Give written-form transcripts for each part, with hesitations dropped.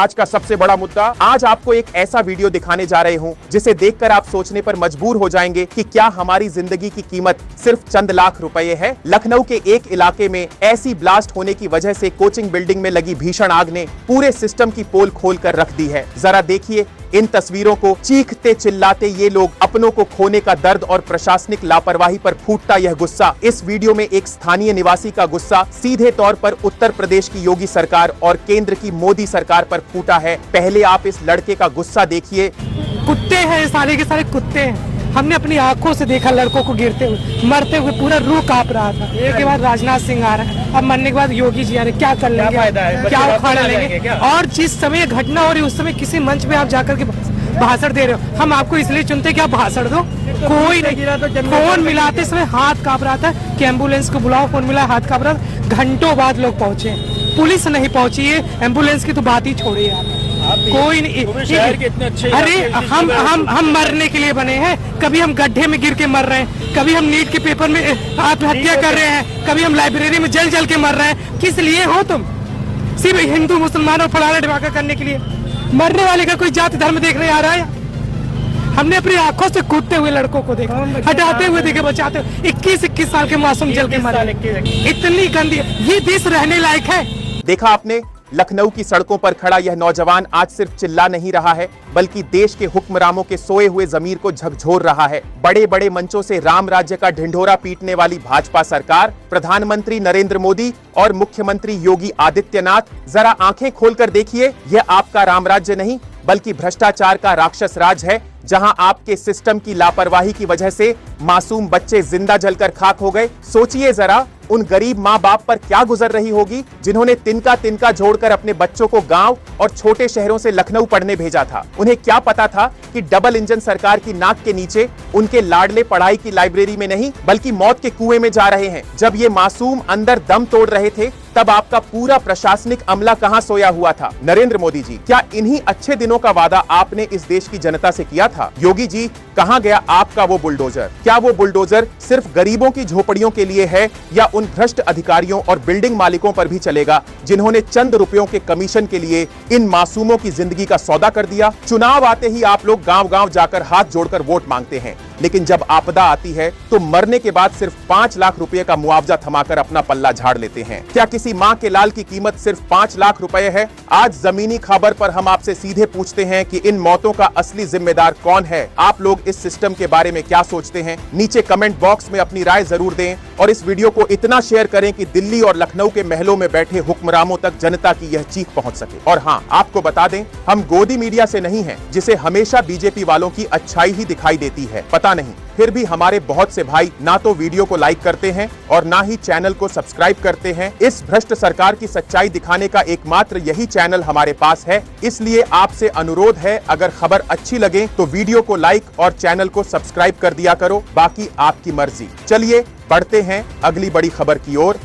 आज का सबसे बड़ा मुद्दा, आज आपको एक ऐसा वीडियो दिखाने जा रहे हूं जिसे देखकर आप सोचने पर मजबूर हो जाएंगे कि क्या हमारी जिंदगी की कीमत सिर्फ चंद लाख रुपए है। लखनऊ के एक इलाके में ऐसी ब्लास्ट होने की वजह से कोचिंग बिल्डिंग में लगी भीषण आग ने पूरे सिस्टम की पोल खोल कर रख दी है। जरा देखिए इन तस्वीरों को। चीखते चिल्लाते ये लोग अपनों को खोने का दर्द और प्रशासनिक लापरवाही पर फूटता यह गुस्सा। इस वीडियो में एक स्थानीय निवासी का गुस्सा सीधे तौर पर उत्तर प्रदेश की योगी सरकार और केंद्र की मोदी सरकार पर फूटा है। पहले आप इस लड़के का गुस्सा देखिए। कुत्ते हैं, सारे के सारे कुत्ते हैं। हमने अपनी आंखों से देखा लड़कों को गिरते हुए, मरते हुए, पूरा रूह कांप रहा था। एक के बाद राजनाथ सिंह आ रहा है, अब मरने के बाद योगी जी आ रहे, क्या कर लेंगे, क्या उखाड़ लेंगे। और जिस समय घटना हो रही है उस समय किसी मंच पे आप जाकर के भाषण दे रहे हो। हम आपको इसलिए चुनते कि आप भाषण दो। कोई नहीं, फोन मिलाते समय हाथ कांप रहा था कि एम्बुलेंस को बुलाओ, फोन मिला हाथ कांप रहा था। घंटों बाद लोग पहुंचे, पुलिस नहीं पहुंची है, एम्बुलेंस की तो बात ही छोड़िए आप। कोई नहीं, शहर के इतने अच्छे अरे हम मरने के लिए बने हैं। कभी हम गड्ढे में गिर के मर रहे हैं, कभी हम नीट के पेपर में आत्महत्या कर रहे हैं, कभी हम लाइब्रेरी में जल जल के मर रहे हैं। किस लिए हो तुम? सिर्फ हिंदू मुसलमान और फलाना ढिमाका करने के लिए? मरने वाले का कोई जाति धर्म देखने आ रहा है? हमने अपनी आंखों से कूदते हुए लड़कों को देखा, हटाते हुए देखे, बचाते हुए। 21 साल के मासूम जल के मर, इतनी गंदी। ये देश रहने लायक है? देखा आपने, लखनऊ की सड़कों पर खड़ा यह नौजवान आज सिर्फ चिल्ला नहीं रहा है बल्कि देश के हुक्मरानों के सोए हुए जमीर को झकझोर रहा है। बड़े बड़े मंचों से राम राज्य का ढिंढोरा पीटने वाली भाजपा सरकार, प्रधानमंत्री नरेंद्र मोदी और मुख्यमंत्री योगी आदित्यनाथ, जरा आंखें खोलकर देखिए। यह आपका राम राज्य नहीं बल्कि भ्रष्टाचार का राक्षस राज है, जहां आपके सिस्टम की लापरवाही की वजह से मासूम बच्चे जिंदा जलकर खाक हो गए। सोचिए जरा उन गरीब माँ बाप पर क्या गुजर रही होगी जिन्होंने तिनका तिनका जोड़कर अपने बच्चों को गांव और छोटे शहरों से लखनऊ पढ़ने भेजा था। उन्हें क्या पता था कि डबल इंजन सरकार की नाक के नीचे उनके लाडले पढ़ाई की लाइब्रेरी में नहीं बल्कि मौत के कुएं में जा रहे हैं। जब ये मासूम अंदर दम तोड़ रहे थे तब आपका पूरा प्रशासनिक अमला कहां सोया हुआ था? नरेंद्र मोदी जी, क्या इन्हीं अच्छे दिनों का वादा आपने इस देश की जनता से किया था? योगी जी, कहां गया आपका वो बुलडोजर? क्या वो बुलडोजर सिर्फ गरीबों की झोपड़ियों के लिए है या उन भ्रष्ट अधिकारियों और बिल्डिंग मालिकों पर भी चलेगा जिन्होंने चंद रुपयों के कमीशन के लिए इन मासूमों की जिंदगी का सौदा कर दिया? चुनाव आते ही आप लोग गांव-गांव जाकर हाथ जोड़कर वोट मांगते हैं, लेकिन जब आपदा आती है तो मरने के बाद सिर्फ 5 लाख रुपए का मुआवजा थमाकर अपना पल्ला झाड़ लेते हैं। क्या किसी मां के लाल की कीमत सिर्फ 5 लाख रुपए है? आज जमीनी खबर पर हम आपसे सीधे पूछते हैं कि इन मौतों का असली जिम्मेदार कौन है? आप लोग इस सिस्टम के बारे में क्या सोचते हैं? नीचे कमेंट बॉक्स में अपनी राय जरूर दें और इस वीडियो को इतना शेयर करें कि दिल्ली और लखनऊ के महलों में बैठे हुक्मरानों तक जनता की यह चीख पहुंच सके। और हाँ, आपको बता दें, हम गोदी मीडिया से नहीं हैं, जिसे हमेशा बीजेपी वालों की अच्छाई ही दिखाई देती है। पता नहीं, फिर भी हमारे बहुत से भाई ना तो वीडियो को लाइक करते हैं और ना ही चैनल को सब्सक्राइब करते हैं। इस भ्रष्ट सरकार की सच्चाई दिखाने का एकमात्र यही चैनल हमारे पास है, इसलिए आपसे अनुरोध है, अगर खबर अच्छी लगे तो वीडियो को लाइक और चैनल को सब्सक्राइब कर दिया करो, बाकी आपकी मर्जी। चलिए बढ़ते हैं अगली बड़ी खबर की ओर।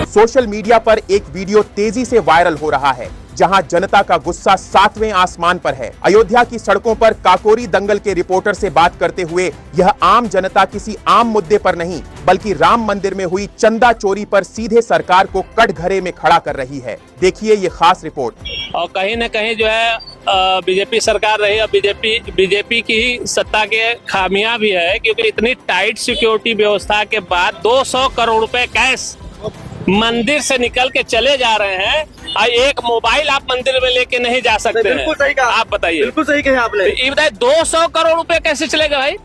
सोशल मीडिया पर एक वीडियो तेजी से वायरल हो रहा है जहां जनता का गुस्सा 7वें आसमान पर है। अयोध्या की सड़कों पर काकोरी दंगल के रिपोर्टर से बात करते हुए यह आम जनता किसी आम मुद्दे पर नहीं बल्कि राम मंदिर में हुई चंदा चोरी पर सीधे सरकार को कटघरे में खड़ा कर रही है। देखिए ये खास रिपोर्ट। और कहीं न कहीं जो है बीजेपी सरकार रही और बीजेपी की ही सत्ता के खामियां भी है, क्योंकि इतनी टाइट सिक्योरिटी व्यवस्था के बाद 200 करोड़ रुपए कैश मंदिर से निकल के चले जा रहे हैं और एक मोबाइल आप मंदिर में लेके नहीं जा सकते। बिल्कुल सही कहा आप बताइए। बिल्कुल सही कहा आपने। ये बताइए 200 करोड़ रुपए कैसे चलेगा भाई?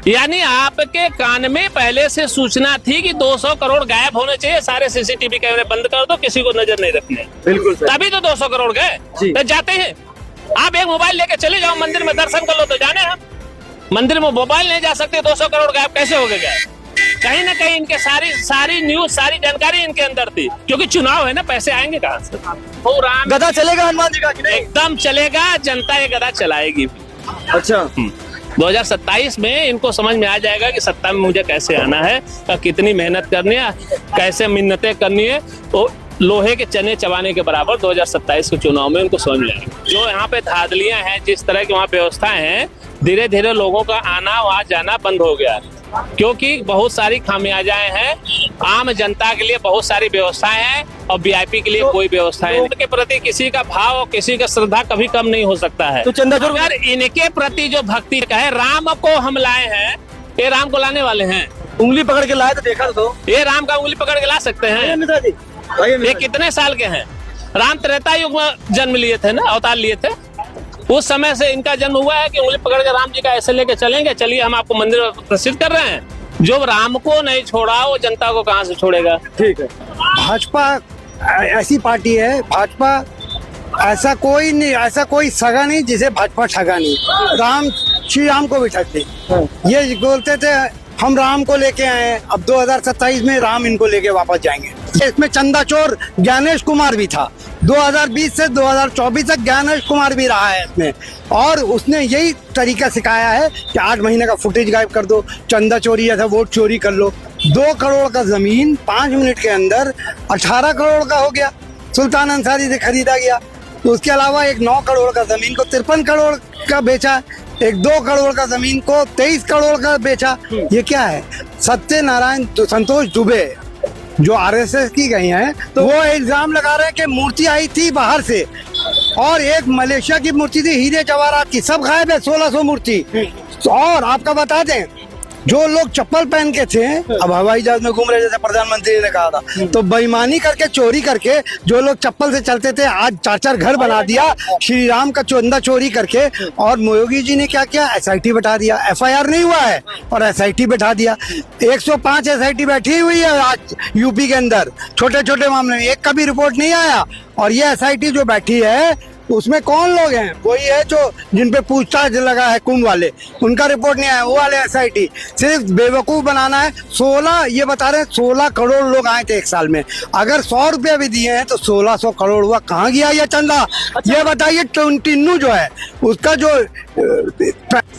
यानी आपके कान में पहले से सूचना थी कि 200 करोड़ गायब होने चाहिए, सारे सीसीटीवी कैमरे बंद कर दो, किसी को नजर नहीं रखने। बिल्कुल सही। तभी तो 200 करोड़ गए। तो जाते हैं, आप एक मोबाइल लेके चले जाओ मंदिर में, दर्शन कर लो तो जाने हम मंदिर में मोबाइल नहीं जा सकते, 200 करोड़ गायब कैसे हो गए? कहीं ना कहीं इनके सारी न्यूज, सारी जानकारी इनके अंदर थी, क्योंकि चुनाव है ना, पैसे आएंगे कहाँ से? गधा चलेगा हनुमान जी का कि नहीं? एकदम चलेगा, जनता ये गधा चलाएगी। अच्छा, 2027 में इनको समझ में आ जाएगा कि सत्ता में मुझे कैसे आना है, कितनी मेहनत करनी है, कैसे मिन्नतें करनी है। तो लोहे के चने चबाने के बराबर 2027 के चुनाव में उनको समझ में आएगा। जो यहाँ पे धांधलियां हैं, जिस तरह की वहाँ व्यवस्था है, धीरे धीरे लोगों का आना वहाँ जाना बंद हो गया। क्योंकि बहुत सारी खामियाजाएं हैं। आम जनता के लिए बहुत सारी व्यवस्थाएं हैं और वीआईपी के लिए कोई व्यवस्थाएं नहीं। के प्रति किसी का भाव और किसी का श्रद्धा कभी कम नहीं हो सकता है। तो चंदाचोर अगर इनके प्रति जो भक्ति है, राम को हम लाए हैं, ये राम को लाने वाले हैं। उंगली पकड़ के लाए तो देखा तो ये राम का उंगली पकड़ के ला सकते हैं? ये कितने साल के हैं? राम त्रेता युग में जन्म लिए थे ना, अवतार लिए थे। उस समय से इनका जन्म हुआ है कि उंगली पकड़ के राम जी का ऐसे लेके चलेंगे, चलिए हम आपको मंदिर प्रसिद्ध कर रहे हैं। जो राम को नहीं छोड़ा वो जनता को कहां से छोड़ेगा? ठीक है। भाजपा ऐसी पार्टी है, भाजपा ऐसा कोई नहीं, ऐसा कोई सगा नहीं जिसे भाजपा ठगा नहीं। राम, श्री राम को भी ठगते। ये बोलते थे हम राम को लेके आए हैं, अब 2027 में राम इनको लेके वापस जाएंगे। इसमें चंदा चोर ज्ञानेश कुमार भी था। 2020 से 2024 तक ज्ञानेश कुमार भी रहा है इसमें, और उसने यही तरीका सिखाया है कि 8 महीने का फुटेज गायब कर दो, चंदा चोरी ऐसा वोट चोरी कर लो। 2 करोड़ का जमीन 5 मिनट के अंदर 18 करोड़ का हो गया, सुल्तान अंसारी से खरीदा गया। तो उसके अलावा एक 9 करोड़ का जमीन को 53 करोड़ का बेचा, एक 2 करोड़ का जमीन को 23 करोड़ का बेचा। ये क्या है? सत्यनारायण संतोष दुबे जो आरएसएस की गई हैं, तो वो इल्जाम लगा रहे हैं कि मूर्ति आई थी बाहर से और एक मलेशिया की मूर्ति थी हीरे जवाहरात की, सब गायब है 1600 मूर्ति। और आपका बता दें, जो लोग चप्पल पहन के थे अब हवाई जहाज में घूम रहे, जैसे प्रधानमंत्री ने कहा था, तो बेईमानी करके, चोरी करके जो लोग चप्पल से चलते थे आज 4-4 घर बना दिया श्री राम का चंदा चोरी करके। और योगी जी ने क्या किया? एसआईटी बैठा दिया। एफआईआर नहीं हुआ है और एसआईटी बैठा दिया। 105 एसआईटी बैठी हुई है आज यूपी के अंदर, छोटे छोटे मामले में एक का भी रिपोर्ट नहीं आया। और ये एसआईटी जो बैठी है उसमें कौन लोग हैं? वही है जो जिन पे पूछताछ लगा है, कुंभ वाले, उनका रिपोर्ट नहीं आया। वो वाले एसआईटी सिर्फ बेवकूफ बनाना है। 16 ये बता रहे हैं 16 करोड़ लोग आए थे एक साल में, अगर 100 रुपया भी दिए हैं तो 1600 करोड़ हुआ। कहाँ गया ये चंदा? ये बताइए। टिन्नू जो है उसका जो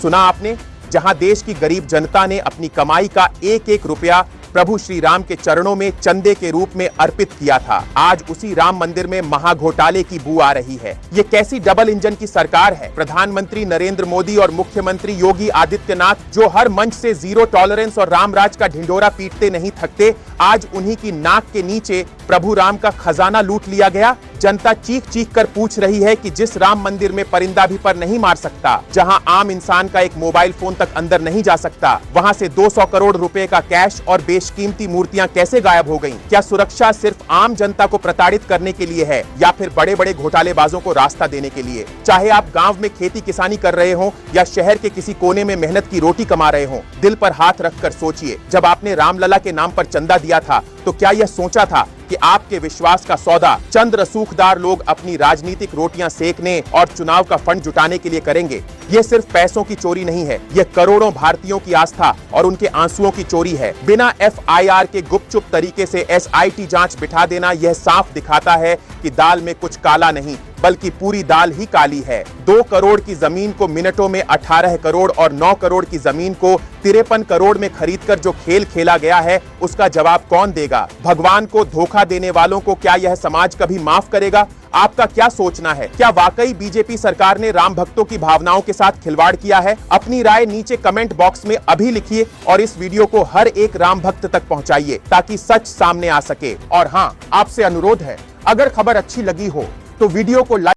सुना आपने, जहां देश की गरीब जनता ने अपनी कमाई का एक एक रुपया प्रभु श्री राम के चरणों में चंदे के रूप में अर्पित किया था, आज उसी राम मंदिर में महाघोटाले की बू आ रही है। ये कैसी डबल इंजन की सरकार है? प्रधानमंत्री नरेंद्र मोदी और मुख्यमंत्री योगी आदित्यनाथ जो हर मंच से जीरो टॉलरेंस और रामराज का ढिंढोरा पीटते नहीं थकते, आज उन्हीं की नाक के नीचे प्रभु राम का खजाना लूट लिया गया। जनता चीख चीख कर पूछ रही है कि जिस राम मंदिर में परिंदा भी पर नहीं मार सकता, जहां आम इंसान का एक मोबाइल फोन तक अंदर नहीं जा सकता, वहां से 200 करोड़ रुपए का कैश और बेशकीमती मूर्तियां कैसे गायब हो गईं? क्या सुरक्षा सिर्फ आम जनता को प्रताड़ित करने के लिए है या फिर बड़े बड़े घोटालेबाजों को रास्ता देने के लिए? चाहे आप गांव में खेती किसानी कर रहे हो या शहर के किसी कोने में मेहनत की रोटी कमा रहे हो, दिल पर हाथ रखकर सोचिए, जब आपने रामलला के नाम पर चंदा दिया था तो क्या यह सोचा था कि आपके विश्वास का सौदा चंद रसूखदार लोग अपनी राजनीतिक रोटियां सेकने और चुनाव का फंड जुटाने के लिए करेंगे? ये सिर्फ पैसों की चोरी नहीं है, ये करोड़ों भारतीयों की आस्था और उनके आंसुओं की चोरी है। बिना एफआईआर के गुपचुप तरीके से एसआईटी जांच बिठा देना यह साफ दिखाता है कि दाल में कुछ काला नहीं बल्कि पूरी दाल ही काली है। 2 करोड़ की जमीन को मिनटों में 18 करोड़ और 9 करोड़ की जमीन को 53 करोड़ में खरीदकर जो खेल खेला गया है, उसका जवाब कौन देगा? भगवान को धोखा देने वालों को क्या यह समाज कभी माफ करेगा? आपका क्या सोचना है? क्या वाकई बीजेपी सरकार ने राम भक्तों की भावनाओं के साथ खिलवाड़ किया है? अपनी राय नीचे कमेंट बॉक्स में अभी लिखिए और इस वीडियो को हर एक राम भक्त तक पहुंचाइए ताकि सच सामने आ सके। और हाँ, आपसे अनुरोध है, अगर खबर अच्छी लगी हो तो वीडियो को लाइक